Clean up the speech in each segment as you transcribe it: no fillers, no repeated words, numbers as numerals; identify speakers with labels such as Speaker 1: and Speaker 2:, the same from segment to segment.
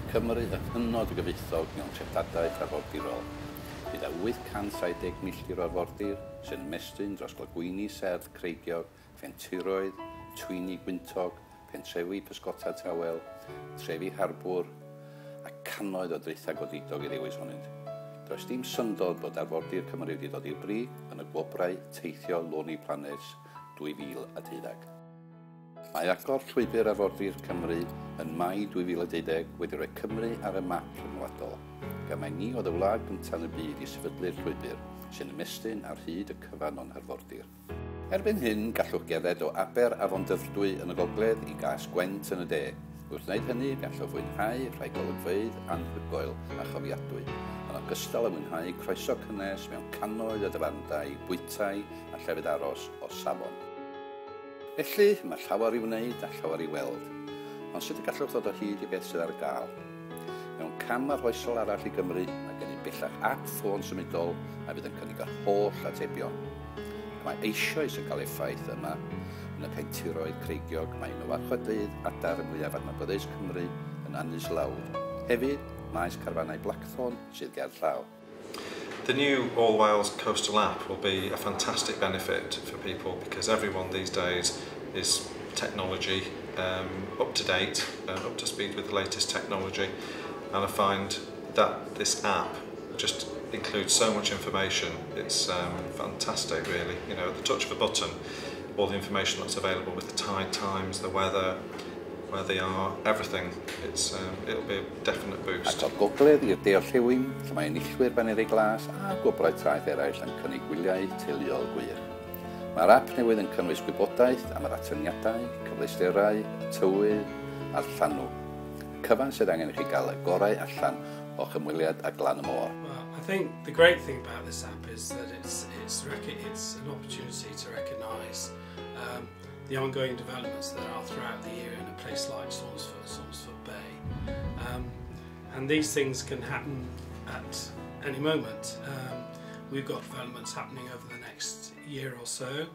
Speaker 1: Cymru yn hynod o gyfoethog mewn treftadaeth arfordirol. Gyda 870 milltir o arfordir sy'n ymestyn dros glogwyni serth creigiog, ffentiroedd, twyni gwyntog, pentrefi pysgota tawel, trefi harbwr a cannoedd o dreithag godidog i ddewis honynt. Does dim syndod bod Arfordir Cymru wedi dod i'r brig yn y gwobrau teithio loni planes 2012. Mae agor llwybr Arfordir Cymru yn Mai 2012 wedi rhoi Cymru ar y map rhyngwladol, gan mai ni oedd y wlad gyntaf yn y byd i sefydlu'r llwybr sy'n ymestyn ar hyd y cyfan o'n Arfordir. Erbyn hyn, gallwch gerdded o Aber Afon Dyfrdwy yn y gogledd i Gas Gwent yn y de. Wrth wneud hynny, gallwch fwynhau rhai golygfeydd anhygoel a chofiadwy, yn ogystal â mwynhau croeso cynnes mewn cannoedd o dyfandau, bwytau a llefydd aros o safon. Felly, mae llawer i wneud a llawer i weld, ond sut y gallwch ddod o hyd i beth sydd ar gael? Mewn cam arhoesol arall i Gymru, mae gen i bellach ap ffôn symudol a fydd yn cynnig yr holl atebion. Mae eisoes yn cael effaith yma yn y penturoedd creigiog, mae nhw warchodfeydd adar y mwyaf adnabyddus Cymru yn Annus Lawd. Hefyd, maes carfanau Blackthorn sydd ger llaw.
Speaker 2: The new All Wales Coastal app will be a fantastic benefit for people because everyone these days is technology up to date, up to speed with the latest technology, and I find that this app just includes so much information. It's fantastic, really. You know, at the touch of a button, all the information that's available with the tide times, the weather, where they are, everything. It'll be a definite boost.
Speaker 1: Ac o'r gogledd i'r de orllewin, lle mae enillwyr baneri glas a gwobrau traeth eraill yn cynnig gwyliau teuluol gwir. Mae'r ap newydd yn cynnwys gwybodaeth am yr atyniadau, cyfleusterau, tywydd a'r llanw. Cyfan sydd angen i chi gael y gorau allan o chymwyliad a glan y môr.
Speaker 3: I think the great thing about this app is that it's an opportunity to recognise the ongoing developments that are throughout the year in a place like Swansford Bay. And these things can happen at any moment. We've got developments happening over the next year or so,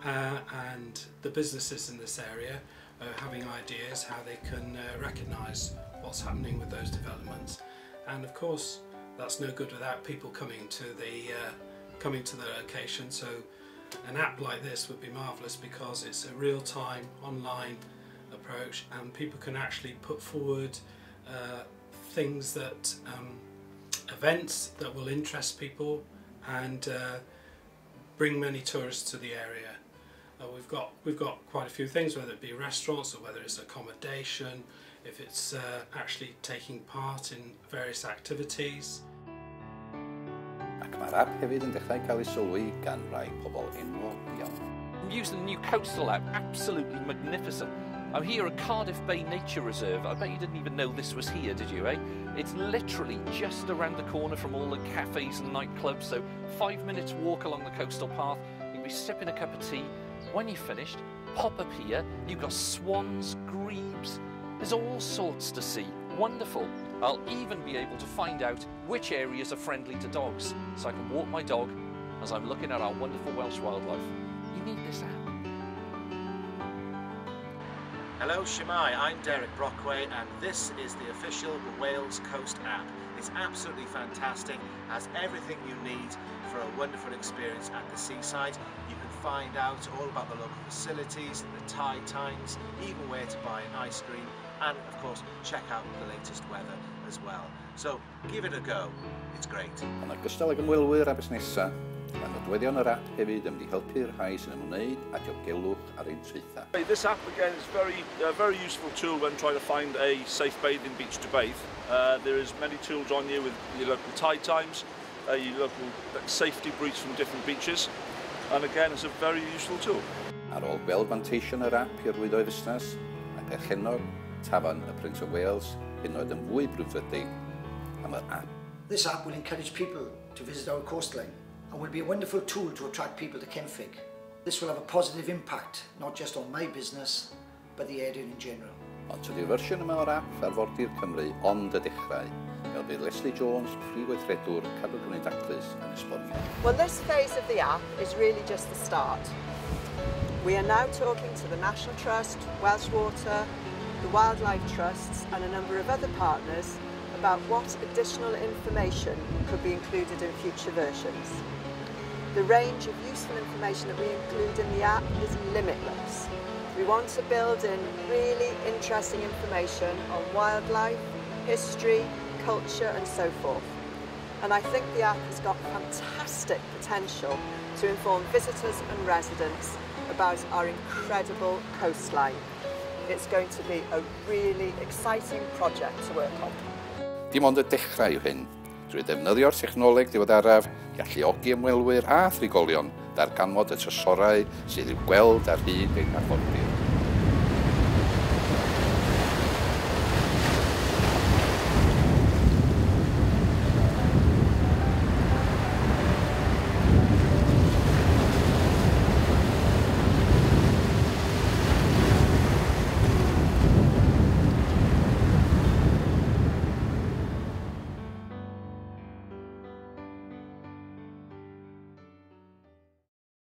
Speaker 3: and the businesses in this area are having ideas how they can recognise what's happening with those developments. And of course, that's no good without people coming to the location. So an app like this would be marvellous because it's a real-time online approach, and people can actually put forward things that events that will interest people and bring many tourists to the area. We've got quite a few things, whether it be restaurants or whether it's accommodation, if it's actually taking part in various activities.
Speaker 1: Ac mae'r ap hefyd yn dechrau cael ei sylwi gan rai pobl enwog iawn.
Speaker 4: I'm using the new Coastal app, absolutely magnificent. I'm here at Cardiff Bay Nature Reserve. I bet you didn't even know this was here, did you, eh? It's literally just around the corner from all the cafes and nightclubs, so 5 minutes walk along the coastal path, you'll be sipping a cup of tea. When you've finished, pop up here, you've got swans, grebes, there's all sorts to see. Wonderful. I'll even be able to find out which areas are friendly to dogs, so I can walk my dog as I'm looking at our wonderful Welsh wildlife. You need this app.
Speaker 5: Hello, Shemai, I'm Derek Brockway, and this is the official Wales Coast app. It's absolutely fantastic, has everything you need for a wonderful experience at the seaside. You can find out all about the local facilities, the tide times, even where to buy an ice cream, and of course check out the latest weather as well. So give it a go, it's great.
Speaker 1: Yn ogystal ag ymwelwyr a busnesau, mae nodweddion yr ap hefyd yn mynd i helpu'r rhai sy'n ymwneud a diogelwch ar ein treitha.
Speaker 6: This app again is a very useful tool when trying to find a safe bathing beach to bathe. There is many tools on here with your local tide times, your local safety briefs from different beaches, and again it's a very useful tool.
Speaker 1: Ar ôl gweld fanteision yr ap i'r rwyddo busnes, mae perchenog tafarn y Prince of Wales hyd yn oed yn fwy brwdfrydig am yr ap.
Speaker 7: This app will encourage people to visit our coastline and will be a wonderful tool to attract people to Kenfig. This will have a positive impact, not just on my business, but the area in general.
Speaker 1: Ond tydi'r fersiwn yma o'r ap Arfordir Cymru ond y dechrau, fel bydd Leslie Jones, prif-weithredwr Cadw Cymru Daclus yn esbonio.
Speaker 8: Well, this phase of the app is really just the start. We are now talking to the National Trust, Welsh Water, the wildlife trusts and a number of other partners about what additional information could be included in future versions. The range of useful information that we include in the app is limitless. We want to build in really interesting information on wildlife, history, culture and so forth. And I think the app has got fantastic potential to inform visitors and residents about our incredible coastline. It's going to be a really exciting project to work on.
Speaker 1: Dim ond y dechrau yw hyn, drwy ddefnyddio'r technoleg diweddaraf, galluogi ymwelwyr a thrigolion darganfod y trysorau sydd i'w gweld ar hyd ein arfordir.